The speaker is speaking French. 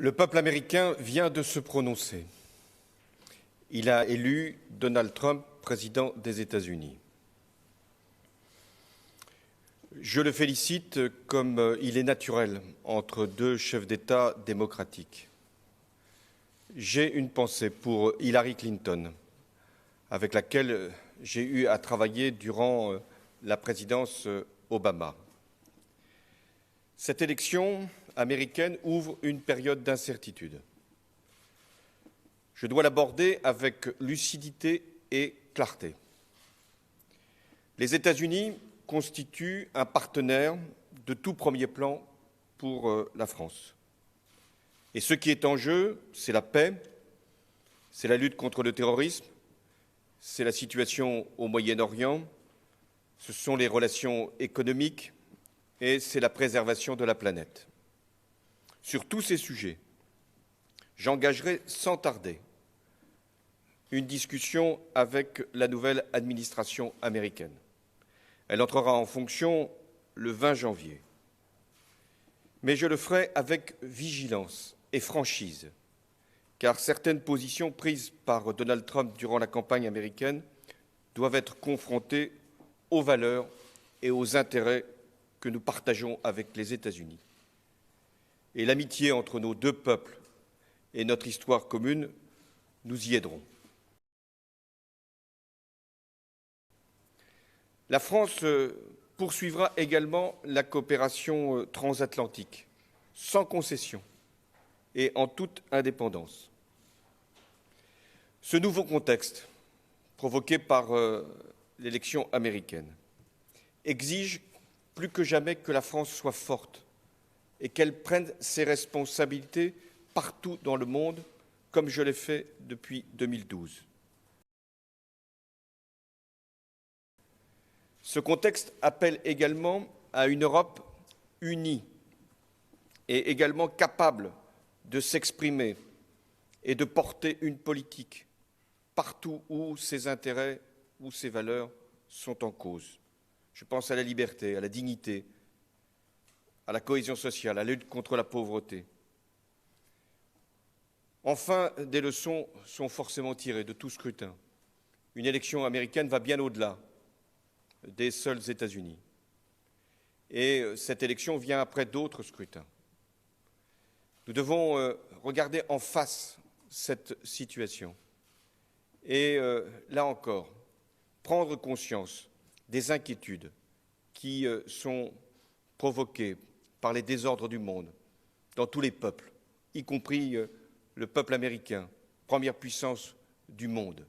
Le peuple américain vient de se prononcer. Il a élu Donald Trump président des États-Unis. Je le félicite comme il est naturel entre deux chefs d'État démocratiques. J'ai une pensée pour Hillary Clinton, avec laquelle j'ai eu à travailler durant la présidence Obama. Cette élection américaine ouvre une période d'incertitude. Je dois l'aborder avec lucidité et clarté. Les États-Unis constituent un partenaire de tout premier plan pour la France. Et ce qui est en jeu, c'est la paix, c'est la lutte contre le terrorisme, c'est la situation au Moyen-Orient, ce sont les relations économiques et c'est la préservation de la planète. Sur tous ces sujets, j'engagerai sans tarder une discussion avec la nouvelle administration américaine. Elle entrera en fonction le 20 janvier. Mais je le ferai avec vigilance et franchise, car certaines positions prises par Donald Trump durant la campagne américaine doivent être confrontées aux valeurs et aux intérêts que nous partageons avec les États-Unis. Et l'amitié entre nos deux peuples et notre histoire commune nous y aideront. La France poursuivra également la coopération transatlantique, sans concession et en toute indépendance. Ce nouveau contexte, provoqué par l'élection américaine, exige plus que jamais que la France soit forte et qu'elle prenne ses responsabilités partout dans le monde, comme je l'ai fait depuis 2012. Ce contexte appelle également à une Europe unie et également capable de s'exprimer et de porter une politique partout où ses intérêts ou ses valeurs sont en cause. Je pense à la liberté, à la dignité, à la cohésion sociale, à la lutte contre la pauvreté. Enfin, des leçons sont forcément tirées de tout scrutin. Une élection américaine va bien au-delà des seuls États-Unis. Et cette élection vient après d'autres scrutins. Nous devons regarder en face cette situation et, là encore, prendre conscience des inquiétudes qui sont provoquées par les désordres du monde, dans tous les peuples, y compris le peuple américain, première puissance du monde.